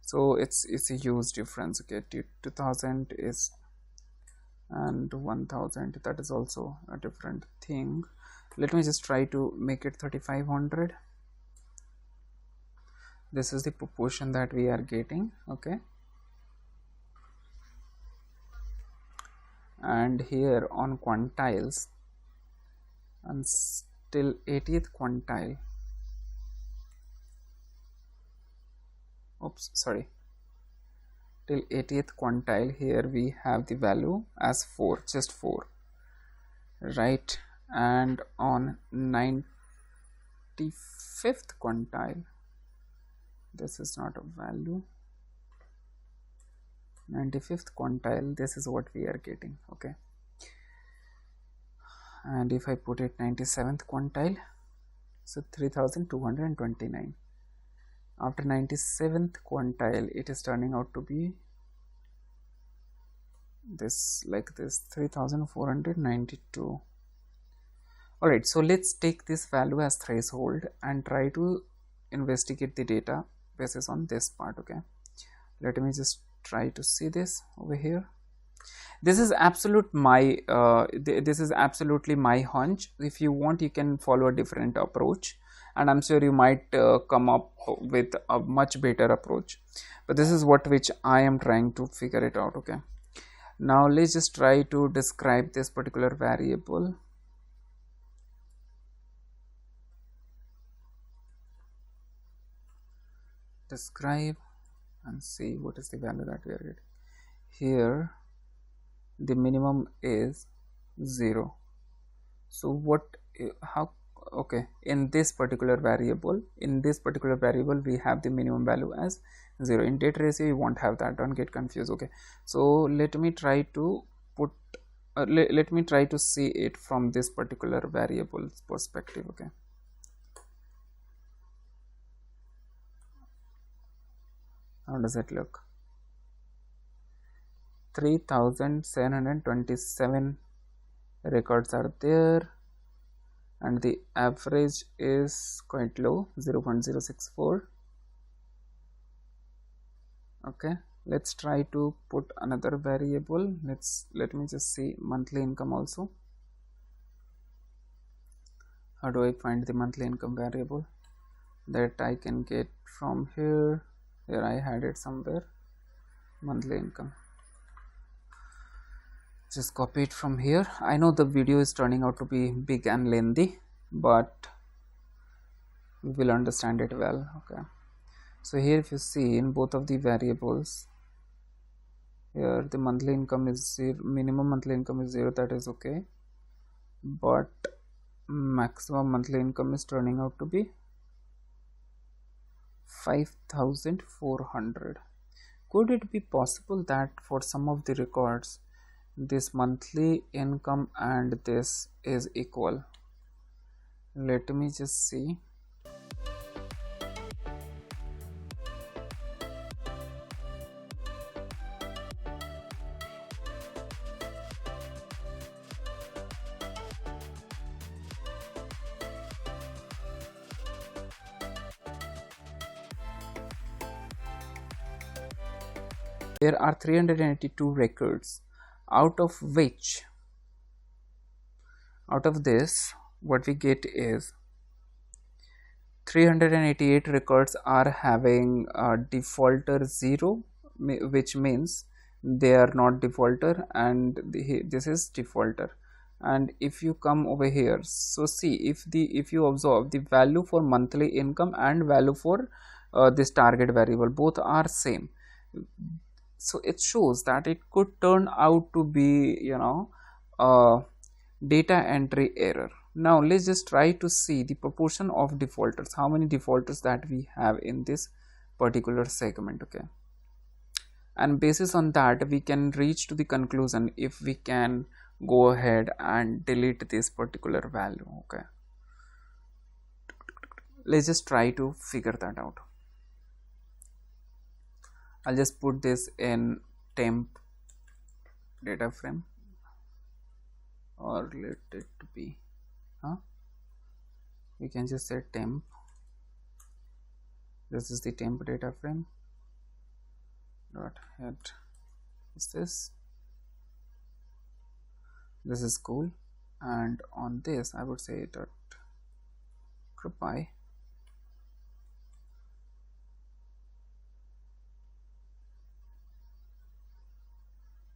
so it's a huge difference. Okay, 2000 is, and 1000, that is also a different thing. Let me just try to make it 3500. This is the proportion that we are getting. Okay, and here on quantiles, and till 80th quantile, oops, sorry, till 80th quantile, here we have the value as 4, just 4, right? And on 95th quantile, this is not a value, 95th quantile, this is what we are getting. Okay, and if I put it 97th quantile, so 3229. After 97th quantile, it is turning out to be this, like this, 3492. Alright, so let's take this value as threshold and try to investigate the data basis on this part. Okay, let me just try to see this over here. This is absolute my this is absolutely my hunch. If you want, you can follow a different approach, and I'm sure you might come up with a much better approach, but this is what which I am trying to figure it out. Okay, now let's just try to describe this particular variable. Describe and see what is the value that we are getting. Here the minimum is 0. So what, how, okay, in this particular variable we have the minimum value as 0. In date ratio you won't have that, don't get confused. Okay, so let me try to put let me try to see it from this particular variable's perspective. Okay, how does it look? 3727 records are there, and the average is quite low, 0.064. okay, let's try to put another variable. Let me just see monthly income also. How do I find the monthly income variable that I can get from here? Here I had it somewhere, monthly income. Just copy it from here. I know the video is turning out to be big and lengthy, but we will understand it well. Okay, so here if you see in both of the variables, here the monthly income is 0, minimum monthly income is 0, that is okay, but maximum monthly income is turning out to be 5,400. Could it be possible that for some of the records this monthly income and this is equal? Let me just see. There are 382 records, out of which, out of this, what we get is 388 records are having a defaulter 0, which means they are not defaulter, and this is defaulter. And if you come over here, so see, if you observe, the value for monthly income and value for this target variable, both are same. So it shows that it could turn out to be, a data entry error. Now let's just try to see the proportion of defaulters, how many defaulters that we have in this particular segment. Okay, and basis on that we can reach to the conclusion if we can go ahead and delete this particular value. Okay, let's just try to figure that out. I'll just put this in temp data frame, or let it be, we can just say temp. This is the temp data frame dot head is this is cool, and on this I would say dot group by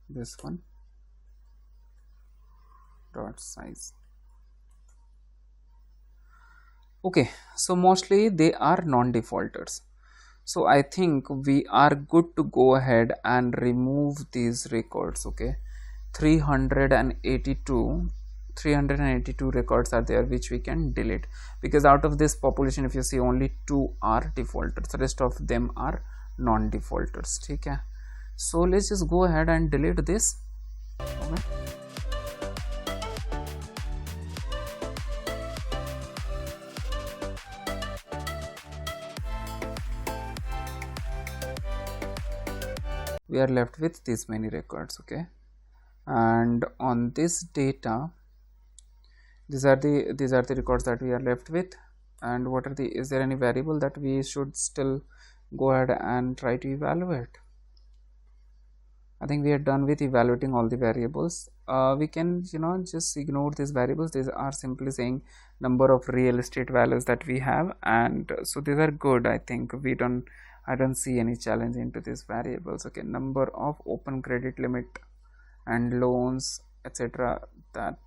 this one dot size. Okay, so mostly they are non-defaulters, so I think we are good to go ahead and remove these records. Okay, 382 records are there which we can delete, because out of this population, if you see, only 2 are defaulters, the rest of them are non-defaulters. Okay, so let's just go ahead and delete this. Okay, we are left with this many records. Okay, and on this data, these are the records that we are left with. And what are the, is there any variable that we should still go ahead and try to evaluate? I think we are done with evaluating all the variables. We can just ignore these variables. These are simply saying number of real estate values that we have, and so these are good. I think I don't see any challenge into these variables. Okay, number of open credit limit and loans, etc., that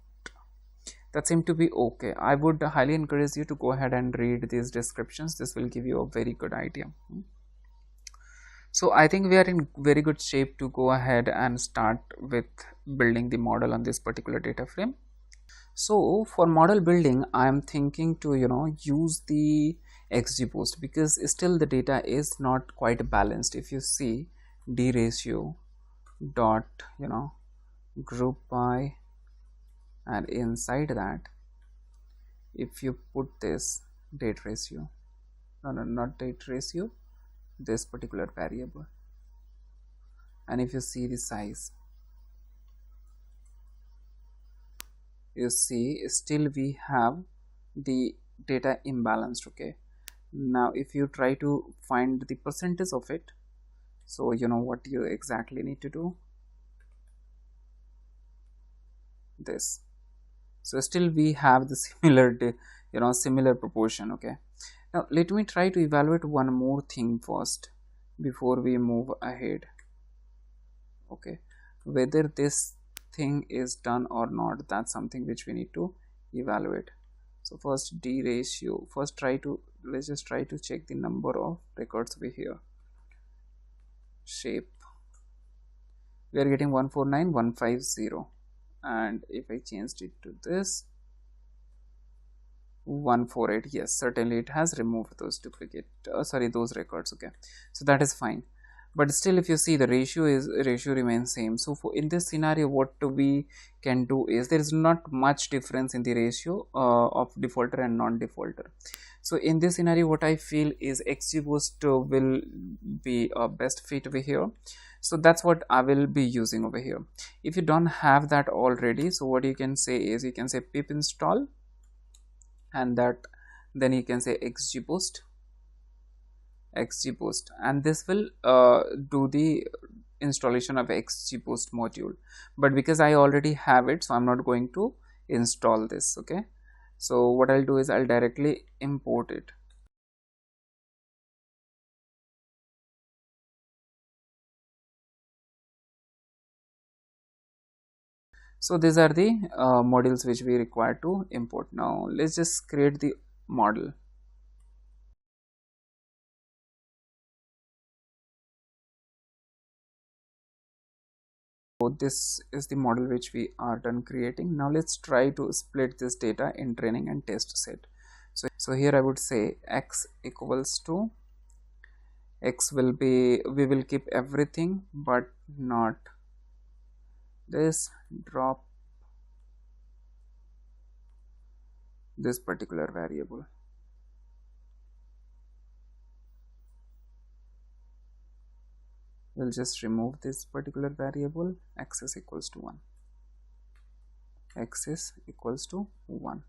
seem to be okay. I would highly encourage you to go ahead and read these descriptions. This will give you a very good idea. So I think we are in very good shape to go ahead and start with building the model on this particular data frame. So for model building, I am thinking to use the XGBoost, because still the data is not quite balanced. If you see D ratio dot group by, and inside that if you put this date ratio, no, not date ratio, this particular variable, and if you see the size, you see still we have the data imbalanced. Okay, now if you try to find the percentage of it, so what you exactly need to do, this, so still we have the similar proportion. Okay, now let me try to evaluate one more thing first before we move ahead. Okay, whether this thing is done or not, that's something which we need to evaluate. So first D ratio, let's just try to check the number of records we here. Shape, we are getting 149150, and if I changed it to this 148, yes, certainly it has removed those duplicate those records. Okay, so that is fine, but still if you see the ratio remains same. So for in this scenario, what we can do is there is not much difference in the ratio of defaulter and non-defaulter. So in this scenario, what I feel is XGBoost will be a best fit over here. So that's what I will be using over here. If you don't have that already, so what you can say is you can say pip install, and that then you can say XGBoost, and this will do the installation of XGBoost module. But because I already have it, so I'm not going to install this. Okay, so what I'll do is I'll directly import it. So these are the modules which we require to import. Now let's just create the model. So this is the model which we are done creating. Now let's try to split this data in training and test set. So here I would say x equals to x will be, we will keep everything but not this, drop this particular variable. We'll just remove this particular variable. X is equals to 1, x is equals to 1,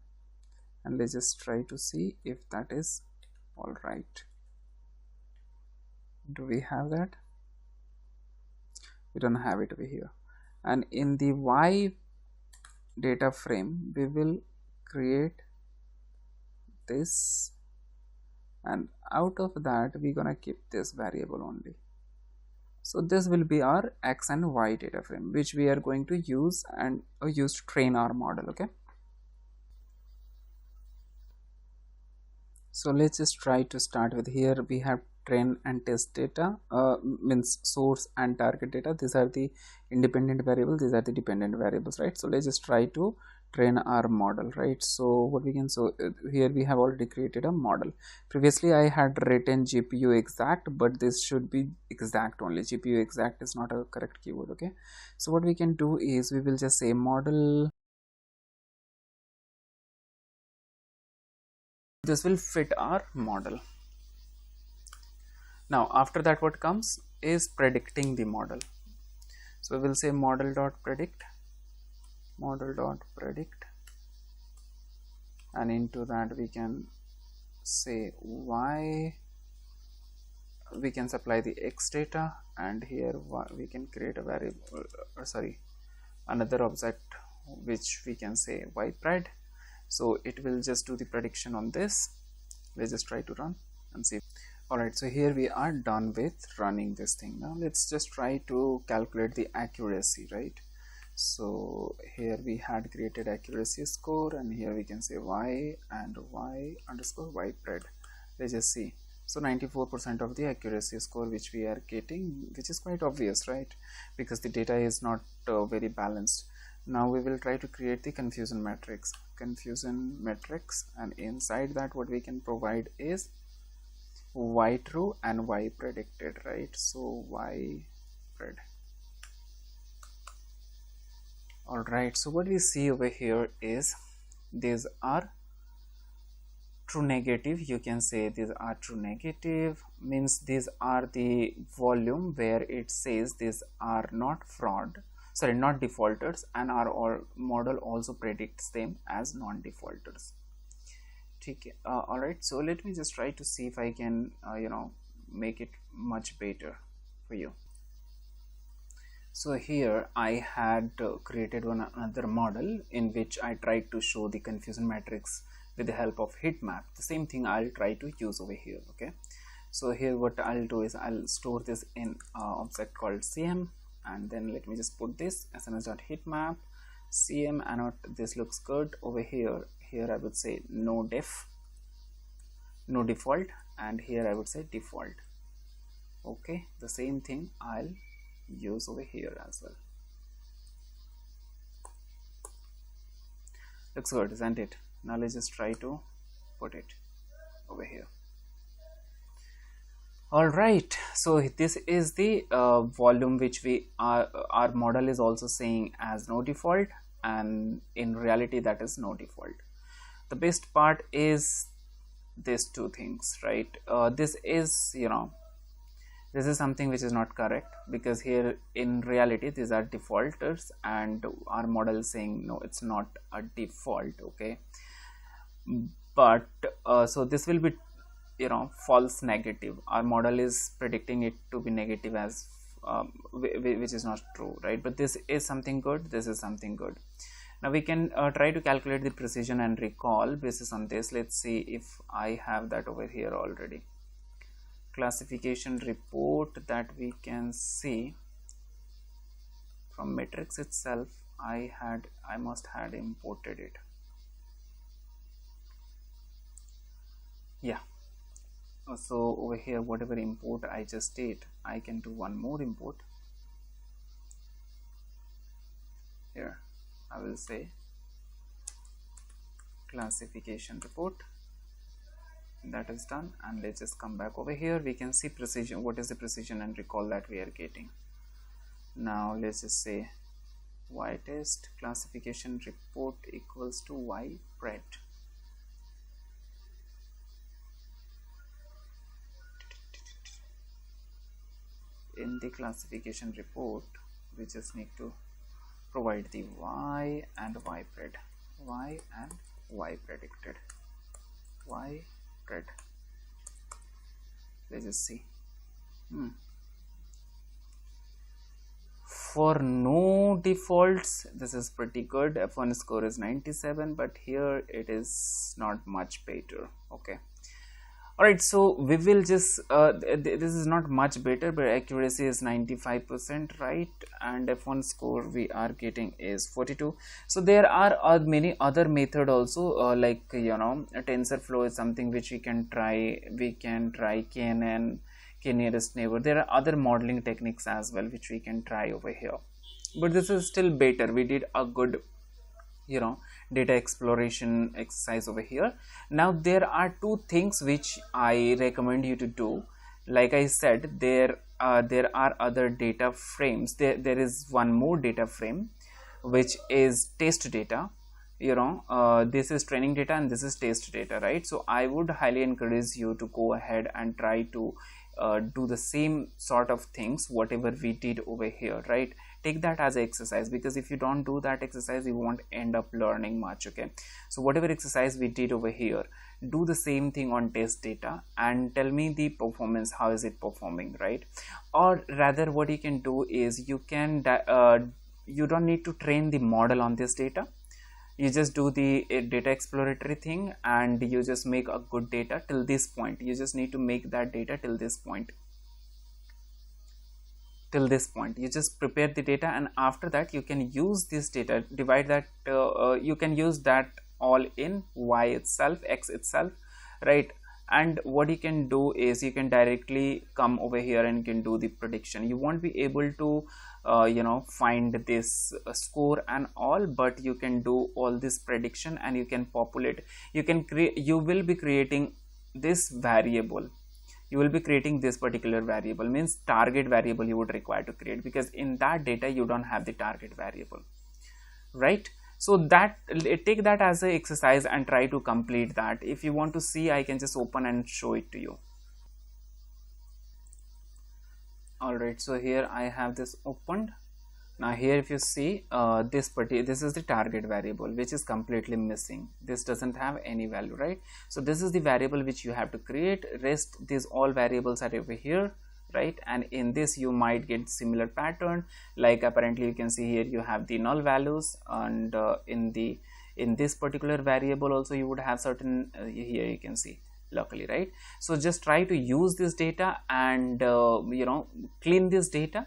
and let's just try to see if that is all right. Do we have that? We don't have it over here. And in the y data frame, we will create this, and out of that we're gonna keep this variable only. So this will be our x and y data frame which we are going to use and use to train our model. Okay, so let's just try to start with, here we have train and test data, means source and target data. These are the independent variables, these are the dependent variables, right? So let's just try to train our model, right? So what we can, so here we have already created a model. Previously I had written GPU exact, but this should be exact only. GPU exact is not a correct keyword. Okay, so what we can do is we will just say model, this will fit our model. Now after that what comes is predicting the model. So we will say model.predict, and into that we can say y, we can supply the x data, and here we can create a variable, another object which we can say ypred. So it will just do the prediction on this. Let's just try to run and see. Alright, so here we are done with running this thing. Now let's just try to calculate the accuracy, right? So here we had created accuracy score, and here we can say y and y underscore ypred. Let's just see. So 94% of the accuracy score which we are getting, which is quite obvious, right? Because the data is not very balanced. Now we will try to create the confusion matrix, and inside that what we can provide is y true and y predicted, right? So y pred. All right, so what we see over here is these are true negative. You can say these are true negative, means these are the volume where it says these are not not defaulters, and our model also predicts them as non-defaulters. Okay, all right, so let me just try to see if I can make it much better for you. So here I had created another model in which I tried to show the confusion matrix with the help of heat map. The same thing I'll try to use over here. Okay, so here what I'll do is I'll store this in object called cm, and then let me just put this sns.heatmap cm, and this looks good over here. Here I would say no default, and here I would say default. Okay, the same thing I'll use over here as well. Looks good, isn't it? Now let's just try to put it over here. All right, so this is the volume which we are, our model is also saying as no default, and in reality that is no default. The best part is these two things, right? This is, this is something which is not correct, because here in reality these are defaulters and our model is saying no, it's not a default. Okay, but so this will be, false negative. Our model is predicting it to be negative as which is not true, right? But this is something good, this is something good. Now we can try to calculate the precision and recall basis on this. Let's see if I have that over here already. Classification report that we can see from matrix itself. I must had imported it. Yeah, so over here whatever import I just did, I can do one more import here. I will say classification report. That is done, and let's just come back over here. We can see precision, what is the precision and recall that we are getting. Now let's just say y test classification report equals to y pred. In the classification report we just need to provide the y and y pred, y and y predicted, y pred. Let's just see. For no defaults this is pretty good. F1 score is 97, but here it is not much better. Okay, all right, so we will just this is not much better, but accuracy is 95%, right? And F1 score we are getting is 42. So there are many other method also, like TensorFlow is something which we can try. We can try KNN, k-nearest neighbor. There are other modeling techniques as well which we can try over here, but this is still better. We did a good data exploration exercise over here. Now there are two things which I recommend you to do. Like I said, there are other data frames. There is one more data frame which is test data. This is training data and this is test data, right? So I would highly encourage you to go ahead and try to do the same sort of things whatever we did over here, right? Take that as an exercise, because if you don't do that exercise you won't end up learning much. Okay, so whatever exercise we did over here, do the same thing on test data and tell me the performance, how is it performing, right? Or rather what you can do is you can you don't need to train the model on this data. You just do the data exploratory thing and you just make a good data till this point. You just need to make that data till this point. You just prepare the data, and after that you can use this data, divide that, you can use that all in y itself, x itself, right? And what you can do is you can directly come over here and you can do the prediction. You won't be able to find this score and all, but you can do all this prediction and you can populate. You can create, you will be creating this variable. You will be creating this particular variable, means target variable you would require to create, because in that data you don't have the target variable, right? So that, take that as an exercise and try to complete that. If you want to see, I can just open and show it to you. All right, so here I have this opened. Now here if you see, this is the target variable which is completely missing. This doesn't have any value, right? So this is the variable which you have to create. Rest, these all variables are over here, right? And in this you might get similar pattern, like apparently you can see here you have the null values, and in this particular variable also you would have certain here you can see locally, right? So just try to use this data and clean this data,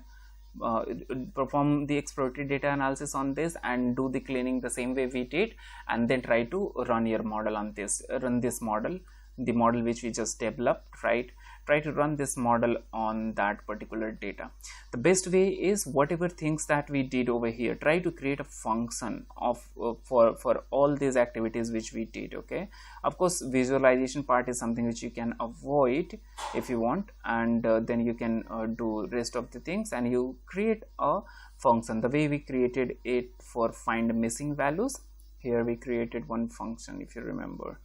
perform the exploratory data analysis on this and do the cleaning the same way we did, and then try to run your model on this, run this model, the model which we just developed, right? Try to run this model on that particular data. The best way is whatever things that we did over here, try to create a function of for all these activities which we did. Okay, of course visualization part is something which you can avoid if you want, and then you can do rest of the things, and you create a function the way we created it for find missing values. Here we created one function, if you remember.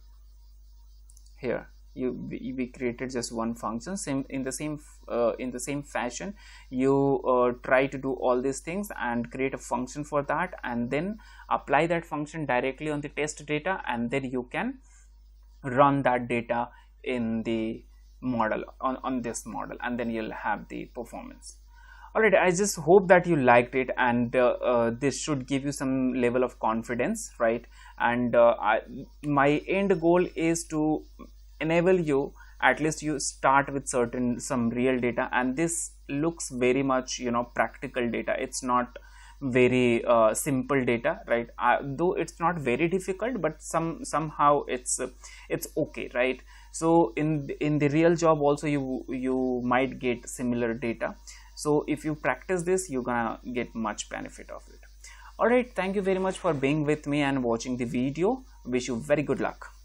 Here we created just one function. In the same fashion, you try to do all these things and create a function for that, and then apply that function directly on the test data, and then you can run that data in the model on this model, and then you'll have the performance. Alright, I just hope that you liked it, and this should give you some level of confidence, right? And my end goal is to enable you, at least you start with some real data, and this looks very much, you know, practical data. It's not very simple data, right? Though it's not very difficult, but somehow it's okay, right? So in the real job also you might get similar data. So if you practice this, you're gonna get much benefit of it. All right, thank you very much for being with me and watching the video. Wish you very good luck.